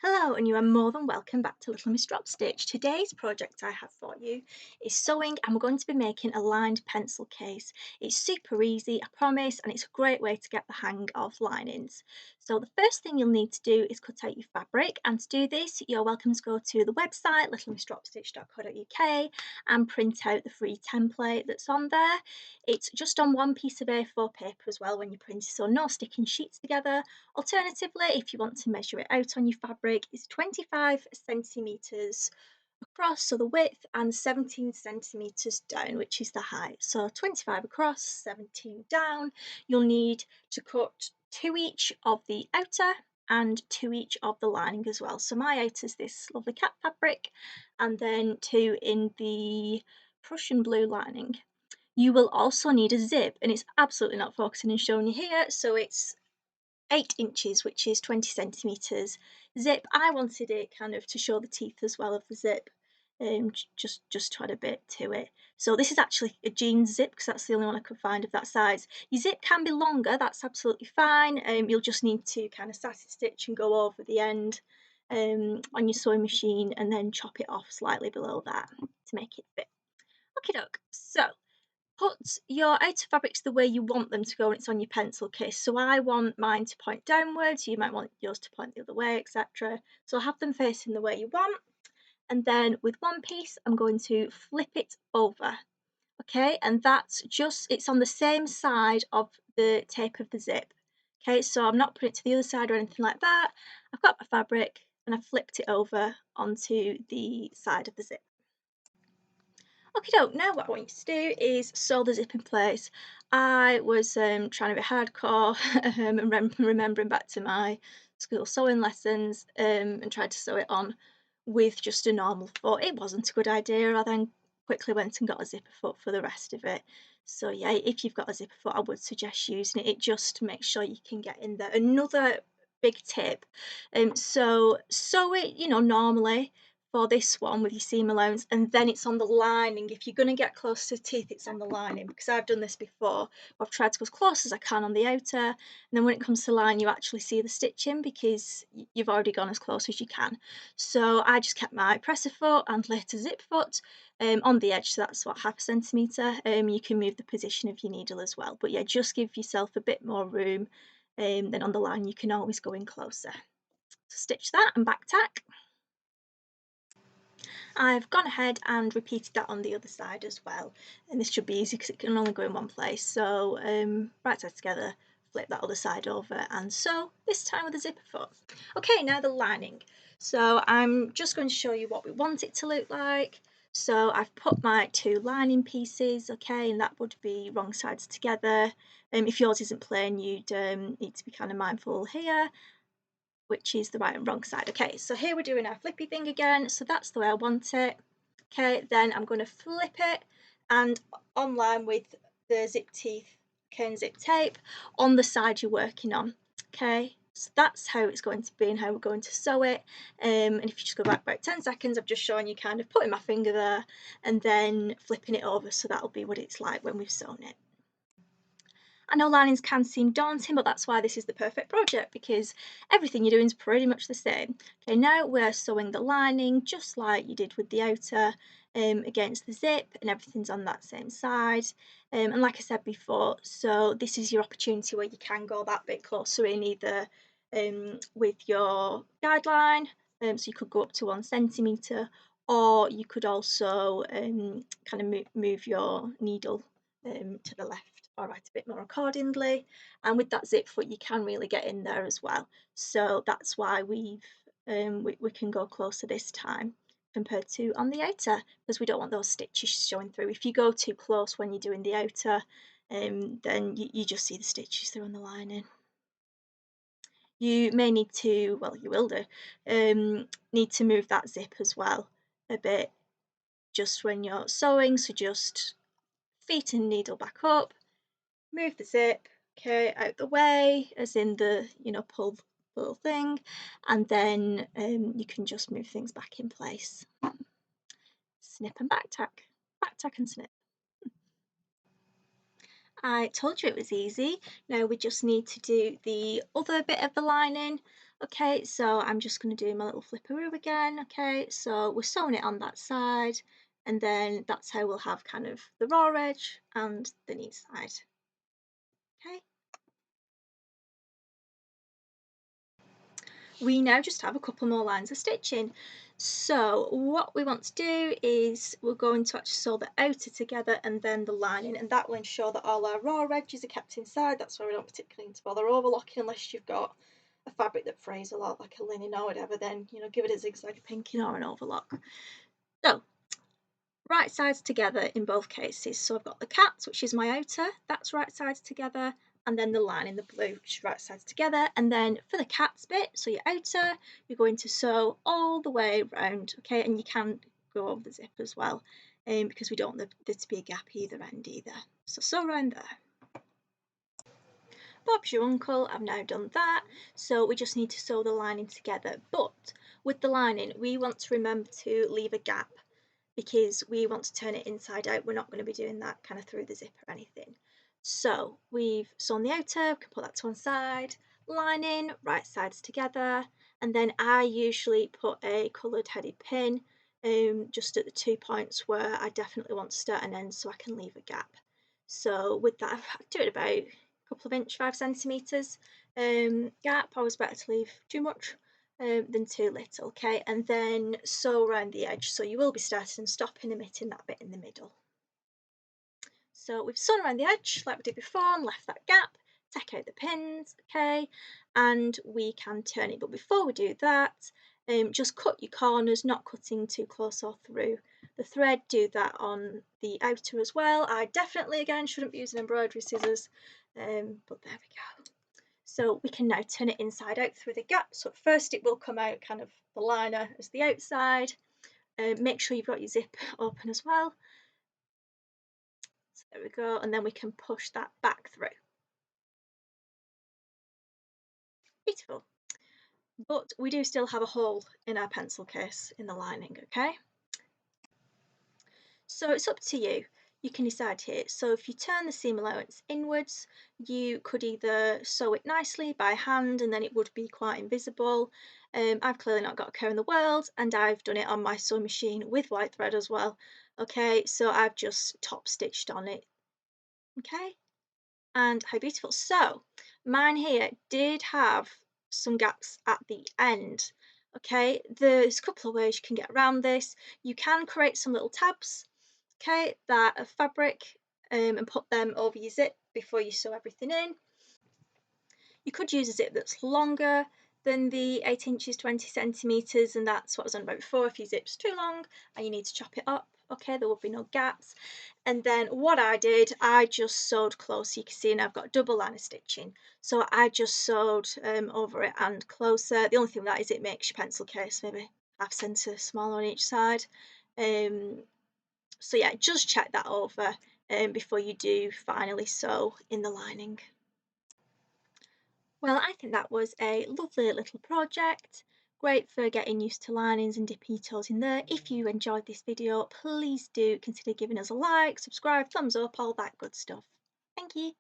Hello, and you are more than welcome back to Little Miss Drop Stitch. Today's project I have for you is sewing, and we're going to be making a lined pencil case. It's super easy, I promise, and it's a great way to get the hang of linings. So the first thing you'll need to do is cut out your fabric, and to do this, you're welcome to go to the website littlemissdropstitch.co.uk and print out the free template that's on there. It's just on one piece of A4 paper as well when you print it, so no sticking sheets together. Alternatively, if you want to measure it out on your fabric, it's 25 centimetres across, so the width, and 17 centimetres down, which is the height. So 25 across, 17 down. You'll need to cut two each of the outer and two each of the lining as well. So my outer is this lovely cat fabric, and then two in the Prussian blue lining. You will also need a zip, and it's absolutely not focusing and showing you here, so it's 8 inches, which is 20 centimetres zip. I wanted it kind of to show the teeth as well of the zip, just to add a bit to it. So this is actually a jeans zip because that's the only one I could find of that size. Your zip can be longer, that's absolutely fine. You'll just need to kind of satin stitch and go over the end on your sewing machine and then chop it off slightly below that to make it fit. Okay, doke. So put your outer fabrics the way you want them to go when it's on your pencil case. So I want mine to point downwards, you might want yours to point the other way, etc. So I'll have them facing the way you want. And then with one piece, I'm going to flip it over. Okay, and that's just, it's on the same side of the tape of the zip. Okay, so I'm not putting it to the other side or anything like that. I've got my fabric and I've flipped it over onto the side of the zip. Okay, doke, now what I want you to do is sew the zip in place. I was trying to be hardcore and remembering back to my school sewing lessons and tried to sew it on with just a normal foot. It wasn't a good idea. I then quickly went and got a zipper foot for the rest of it. So yeah, if you've got a zipper foot, I would suggest using it. It just makes sure you can get in there. Another big tip, so sew it, normally for this one with your seam allowance, and then it's on the lining. If you're going to get close to the teeth, it's on the lining, because I've done this before. I've tried to go as close as I can on the outer, and then when it comes to line, you actually see the stitching because you've already gone as close as you can. So I just kept my presser foot and later zip foot on the edge, so that's what, half a centimetre. You can move the position of your needle as well, but yeah, just give yourself a bit more room. Then on the line you can always go in closer. So stitch that and back tack. I've gone ahead and repeated that on the other side as well, and this should be easy because it can only go in one place. So right side together, flip that other side over and sew, this time with a zipper foot. Okay, now the lining. So I'm just going to show you what we want it to look like. So I've put my two lining pieces, okay, and that would be wrong sides together. If yours isn't plain, you'd need to be kind of mindful here, which is the right and wrong side. Okay, so here we're doing our flippy thing again, so that's the way I want it. Okay, then I'm going to flip it and on line with the zip teeth, okay, and zip tape on the side you're working on. Okay, so that's how it's going to be and how we're going to sew it. And if you just go back about 10 seconds, I've just shown you kind of putting my finger there and then flipping it over, so that'll be what it's like when we've sewn it. I know linings can seem daunting, but that's why this is the perfect project, because everything you're doing is pretty much the same. Okay, now we're sewing the lining just like you did with the outer against the zip, and everything's on that same side. And like I said before, so this is your opportunity where you can go that bit closer in, either with your guideline, so you could go up to 1 centimetre, or you could also kind of move your needle to the left or right a bit more accordingly. And with that zip foot, you can really get in there as well. So that's why we can go closer this time compared to on the outer, because we don't want those stitches showing through. If you go too close when you're doing the outer, then you just see the stitches through on the lining. You may need to, well, you will do, need to move that zip as well a bit just when you're sewing. So just feet and needle back up, move the zip, okay, out the way, as in the, pull the little thing, and then you can just move things back in place. Snip and back tack and snip. I told you it was easy. Now we just need to do the other bit of the lining. Okay, so I'm just going to do my little flipperoo again. Okay, so we're sewing it on that side, and then that's how we'll have kind of the raw edge and the neat side. Okay. We now just have a couple more lines of stitching. So what we want to do is we're going to actually sew the outer together and then the lining, and that will ensure that all our raw edges are kept inside. That's why we don't particularly need to bother overlocking unless you've got a fabric that frays a lot, like a linen or whatever. Then give it a zigzag pinking or an overlock. So right sides together in both cases. So I've got the cat, which is my outer, that's right sides together, and then the line in the blue, which is right sides together. And then for the cat's bit, so your outer, you're going to sew all the way around, okay? And you can go over the zip as well, because we don't want there to be a gap either end either. So sew around there. Bob's your uncle, I've now done that. So we just need to sew the lining together. But with the lining, we want to remember to leave a gap because we want to turn it inside out. We're not going to be doing that kind of through the zip or anything. So we've sewn the outer, we can put that to one side, lining, right sides together, and then I usually put a coloured headed pin just at the 2 points where I definitely want to start and end so I can leave a gap. So with that, I do it about a couple of inch, 5 centimetres gap. Always better to leave too much than too little, okay? And then sew around the edge. So you will be starting and stopping, omitting that bit in the middle. So we've sewn around the edge like we did before and left that gap. Take out the pins, okay? And we can turn it. But before we do that, just cut your corners, not cutting too close or through the thread. Do that on the outer as well. I definitely, again, shouldn't be using embroidery scissors, but there we go. So we can now turn it inside out through the gap. So at first it will come out kind of the liner as the outside. Make sure you've got your zip open as well. So there we go, and then we can push that back through. Beautiful. But we do still have a hole in our pencil case in the lining, okay? So it's up to you. You can decide here. So if you turn the seam allowance inwards, you could either sew it nicely by hand and then it would be quite invisible. I've clearly not got a care in the world and I've done it on my sewing machine with white thread as well. Okay, so I've just top stitched on it. Okay, and how beautiful. So mine here did have some gaps at the end. Okay, there's a couple of ways you can get around this. You can create some little tabs, okay, that are fabric, and put them over your zip before you sew everything in. You could use a zip that's longer than the 8 inches 20 centimeters, and that's what I was on about before. If your zip's too long and you need to chop it up, okay, there will be no gaps. And then what I did, I just sewed close. You can see, and I've got a double line of stitching, so I just sewed over it and closer. The only thing with that is it makes your pencil case maybe half centimetre smaller on each side. So yeah, just check that over before you do finally sew in the lining. Well, I think that was a lovely little project. Great for getting used to linings and dipping your toes in there. If you enjoyed this video, please do consider giving us a like, subscribe, thumbs up, all that good stuff. Thank you.